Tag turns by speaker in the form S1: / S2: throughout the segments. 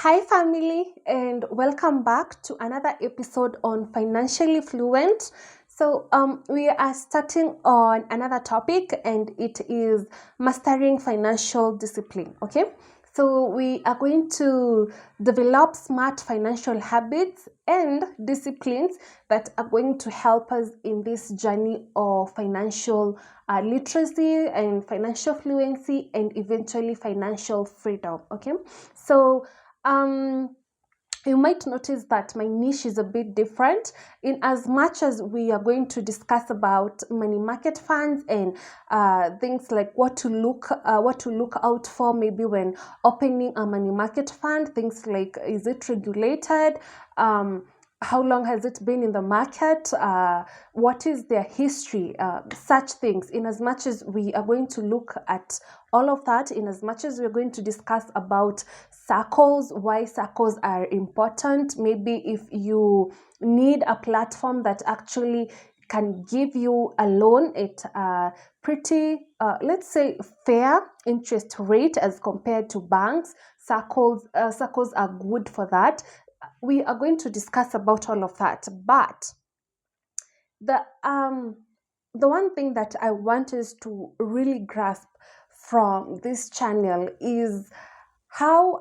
S1: Hi, family, and welcome back to another episode on Financially Fluent. We are starting on another topic, and it is mastering financial discipline. Okay, so we are going to develop smart financial habits and disciplines that are going to help us in this journey of financial literacy and financial fluency, and eventually financial freedom. Okay, so um, you might notice that my niche is a bit different in as much as we are going to discuss about money market funds and things like what to look out for maybe when opening a money market fund. Things like, is it regulated? How long has it been in the market? What is their history? Such things. In as much as we are going to look at all of that, in as much as we're going to discuss about circles, why circles are important. Maybe if you need a platform that actually can give you a loan at a pretty, let's say, fair interest rate as compared to banks, circles are good for that. We are going to discuss about all of that, but the um the one thing that I want us to really grasp from this channel is how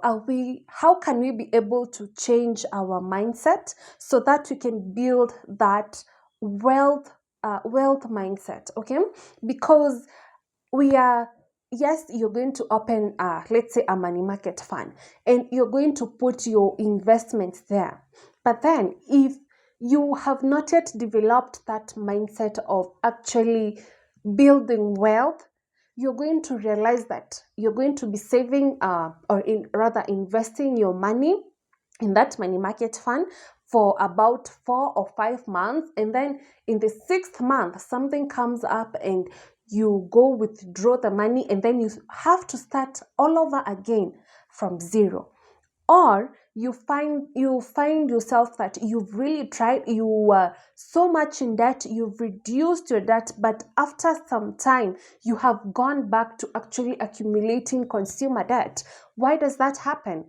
S1: can we be able to change our mindset so that we can build that wealth mindset. Okay, because we are yes, you're going to open let's say a money market fund, and you're going to put your investments there. But then if you have not yet developed that mindset of actually building wealth, you're going to realize that you're going to be saving or in rather investing your money in that money market fund for about 4 or 5 months, and then in the sixth month something comes up and you go withdraw the money, and then you have to start all over again from zero. Or you find yourself that you've really tried, you were so much in debt, you've reduced your debt, but after some time you have gone back to actually accumulating consumer debt. Why does that happen?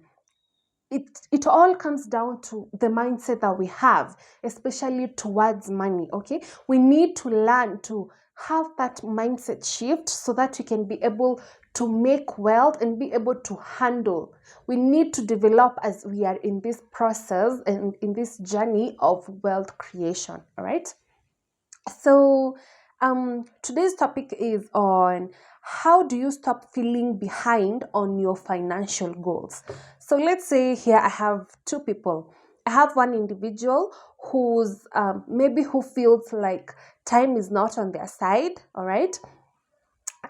S1: It all comes down to the mindset that we have, especially towards money. Okay, we need to learn to have that mindset shift so that we can be able to make wealth and be able to handle. We need to develop as we are in this process and in this journey of wealth creation. All right, so today's topic is on how do you stop feeling behind on your financial goals. So let's say here I have two people. I have one individual who's maybe who feels like time is not on their side, all right?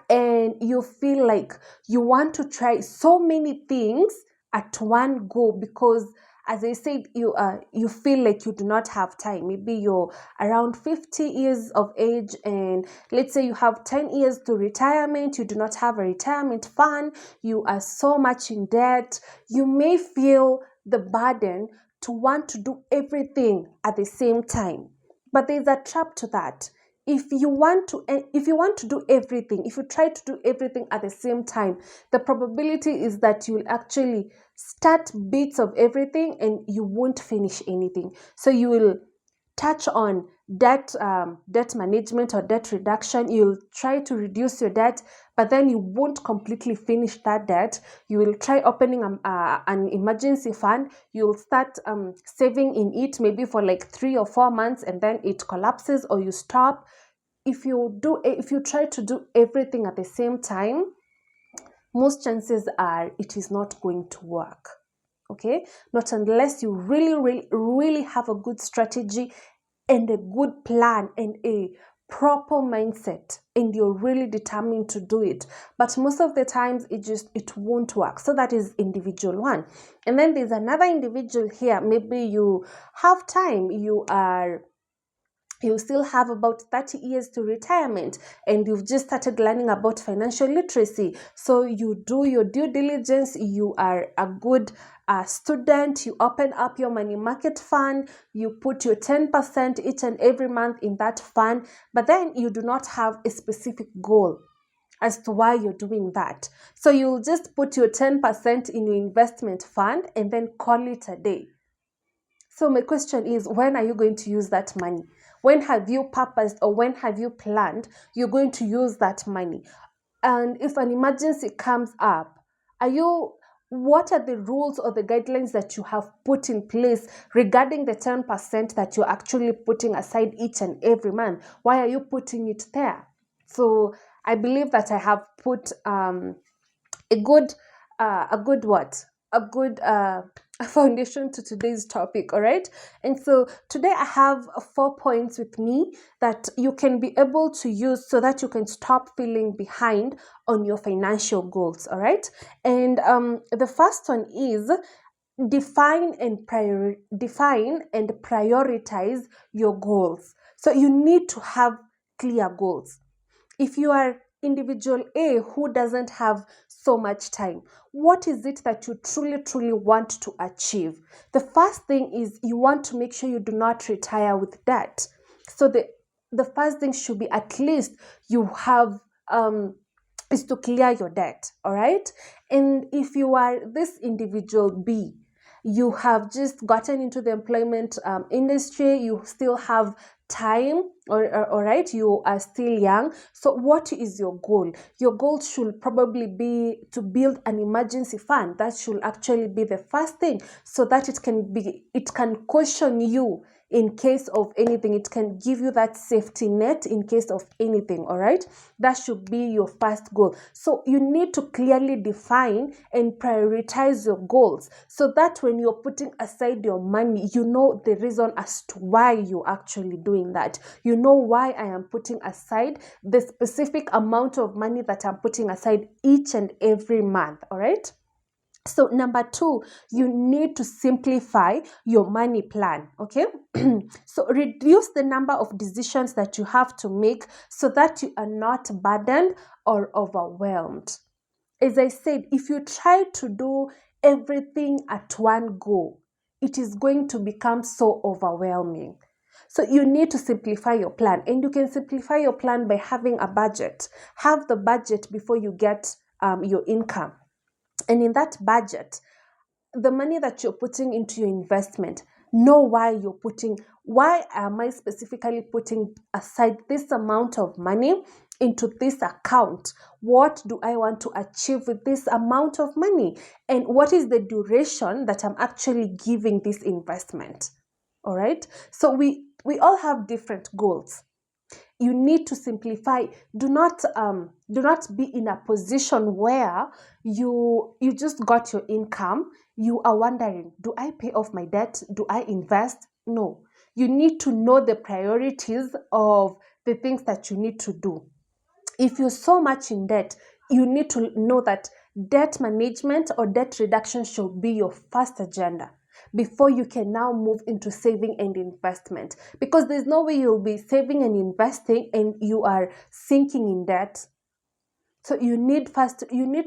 S1: And you feel like you want to try so many things at one go because, as I said, you feel like you do not have time. Maybe you're around 50 years of age, and let's say you have 10 years to retirement. You do not have a retirement fund. You are so much in debt. You may feel the burden to want to do everything at the same time, but there's a trap to that. If you want to do everything, if you try to do everything at the same time, the probability is that you will actually start bits of everything and you won't finish anything. So you will touch on debt management or debt reduction. You'll try to reduce your debt, but then you won't completely finish that debt. You will try opening an emergency fund. You'll start saving in it maybe for like 3 or 4 months, and then it collapses or you stop. If you try to do everything at the same time, most chances are it is not going to work. Okay, not unless you really have a good strategy and a good plan and a proper mindset, and you're really determined to do it. But most of the times it won't work. So that is individual one. And then there's another individual here. Maybe you have time, you still have about 30 years to retirement, and you've just started learning about financial literacy. So you do your due diligence, you are a good student, you open up your money market fund, you put your 10% each and every month in that fund, but then you do not have a specific goal as to why you're doing that. So you'll just put your 10% in your investment fund and then call it a day. So my question is, when are you going to use that money? When have you purposed, or when have you planned you're going to use that money? And if an emergency comes up, what are the rules or the guidelines that you have put in place regarding the 10% that you're actually putting aside each and every month? Why are you putting it there? So I believe that I have put a good foundation to today's topic. All right, and so today I have 4 points with me that you can be able to use so that you can stop feeling behind on your financial goals. All right, and the first one is define and prioritize your goals. So you need to have clear goals. If you are individual A who doesn't have so much time, what is it that you truly want to achieve? The first thing is you want to make sure you do not retire with debt. So the first thing should be, at least you have is to clear your debt. All right. And if you are this individual B, you have just gotten into the employment industry, you still have time, all right, you are still young. So what is your goal? Your goal should probably be to build an emergency fund. That should actually be the first thing, so that it can cushion you in case of anything. It can give you that safety net in case of anything. All right, that should be your first goal. So you need to clearly define and prioritize your goals, so that when you're putting aside your money, you know the reason as to why you're actually doing that. You know why I am putting aside the specific amount of money that I'm putting aside each and every month. All right. So number 2, you need to simplify your money plan. Okay. So reduce the number of decisions that you have to make, so that you are not burdened or overwhelmed. As I said, if you try to do everything at one go, it is going to become so overwhelming. So you need to simplify your plan, and you can simplify your plan by having a budget. Have the budget before you get your income. And in that budget, the money that you're putting into your investment, know why am I specifically putting aside this amount of money into this account? What do I want to achieve with this amount of money? And what is the duration that I'm actually giving this investment? All right. So we all have different goals. You need to simplify. Do not be in a position where you just got your income, you are wondering, do I pay off my debt? Do I invest? No. You need to know the priorities of the things that you need to do. If you're so much in debt, you need to know that debt management or debt reduction should be your first agenda before you can now move into saving and investment. Because there's no way you'll be saving and investing and you are sinking in debt. So you need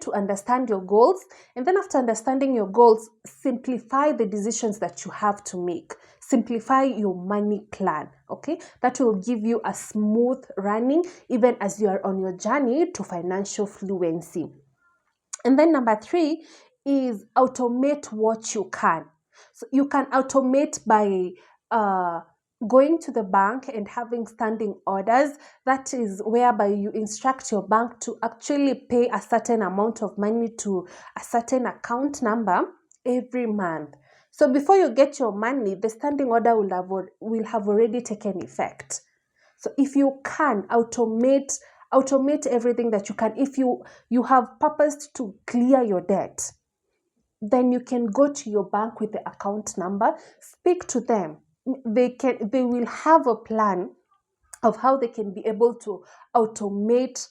S1: to understand your goals, and then after understanding your goals, simplify the decisions that you have to make. Simplify your money plan, okay? That will give you a smooth running even as you are on your journey to financial fluency. And then number 3 is automate what you can. So you can automate by going to the bank and having standing orders. That is whereby you instruct your bank to actually pay a certain amount of money to a certain account number every month. So before you get your money, the standing order will have already taken effect. So if you can automate everything that you can, if you have purposed to clear your debt, then you can go to your bank with the account number, speak to them. They will have a plan of how they can be able to automate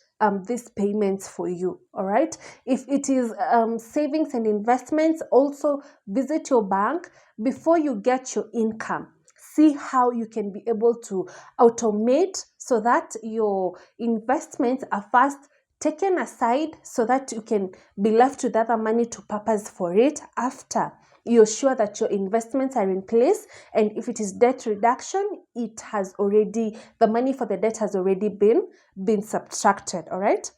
S1: these payments for you. All right. If it is savings and investments, also visit your bank before you get your income. See how you can be able to automate so that your investments are first taken aside, so that you can be left with other money to purpose for it after you're sure that your investments are in place. And if it is debt reduction, the money for the debt has already been subtracted. All right.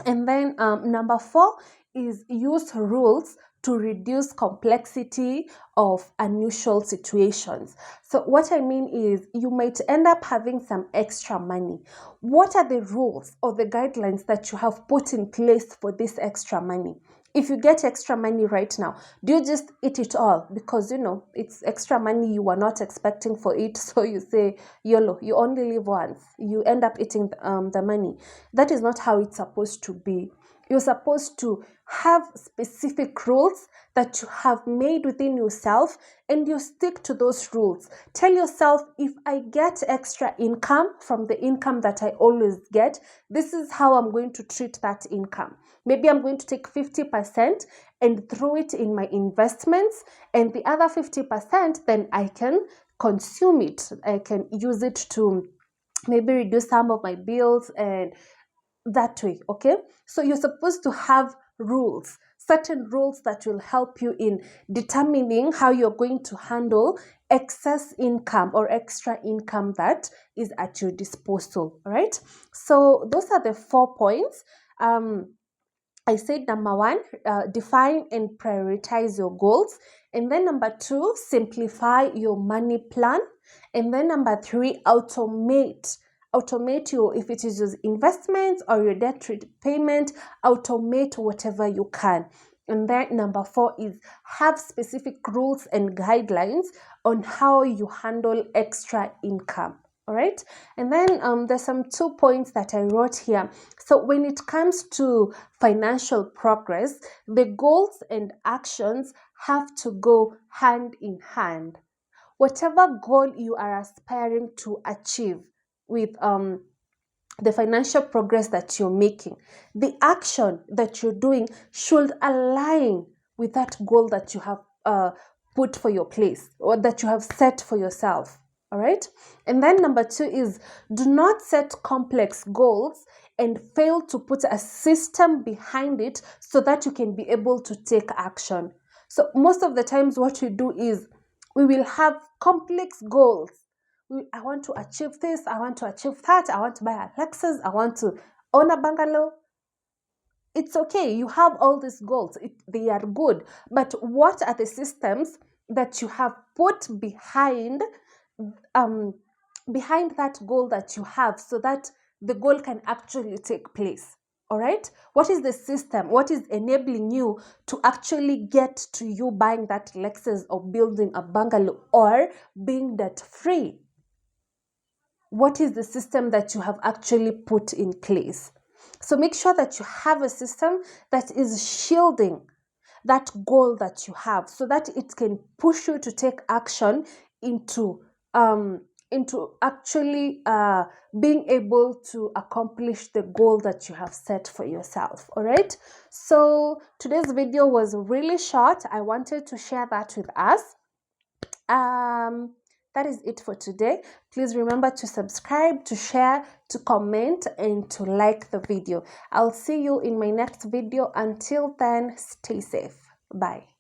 S1: And then number 4 is use rules to reduce complexity of unusual situations. So what I mean is you might end up having some extra money. What are the rules or the guidelines that you have put in place for this extra money? If you get extra money right now, do you just eat it all because it's extra money, you were not expecting for it, so you say YOLO, you only live once, you end up eating the money? That is not how it's supposed to be. You're supposed to have specific rules that you have made within yourself, and you stick to those rules. Tell yourself, if I get extra income from the income that I always get, this is how I'm going to treat that income. Maybe I'm going to take 50% and throw it in my investments, and the other 50%, then I can consume it. I can use it to maybe reduce some of my bills, and that way. Okay, so you're supposed to have rules, certain rules that will help you in determining how you're going to handle excess income or extra income that is at your disposal. All right, so those are the 4 points. I said number 1, define and prioritize your goals. And then number 2, simplify your money plan. And then number 3, automate your, if it is your investments or your debt repayment, automate whatever you can. And then number 4 is have specific rules and guidelines on how you handle extra income. All right, and then there's some 2 points that I wrote here. So when it comes to financial progress, the goals and actions have to go hand in hand. Whatever goal you are aspiring to achieve with the financial progress that you're making, the action that you're doing should align with that goal that you have put for your place, or that you have set for yourself. All right, and then number 2 is do not set complex goals and fail to put a system behind it so that you can be able to take action. So most of the times what we do is we will have complex goals. I want to achieve this, I want to achieve that, I want to buy a Lexus, I want to own a bungalow. It's okay, you have all these goals, they are good, but what are the systems that you have put behind that goal that you have, so that the goal can actually take place? All right, what is the system, what is enabling you to actually get to you buying that Lexus or building a bungalow or being debt free? What is the system that you have actually put in place? So make sure that you have a system that is shielding that goal that you have, so that it can push you to take action into actually being able to accomplish the goal that you have set for yourself. All right, so today's video was really short. I wanted to share that with us. That is it for today. Please remember to subscribe, to share, to comment, and to like the video. I'll see you in my next video. Until then, stay safe. Bye.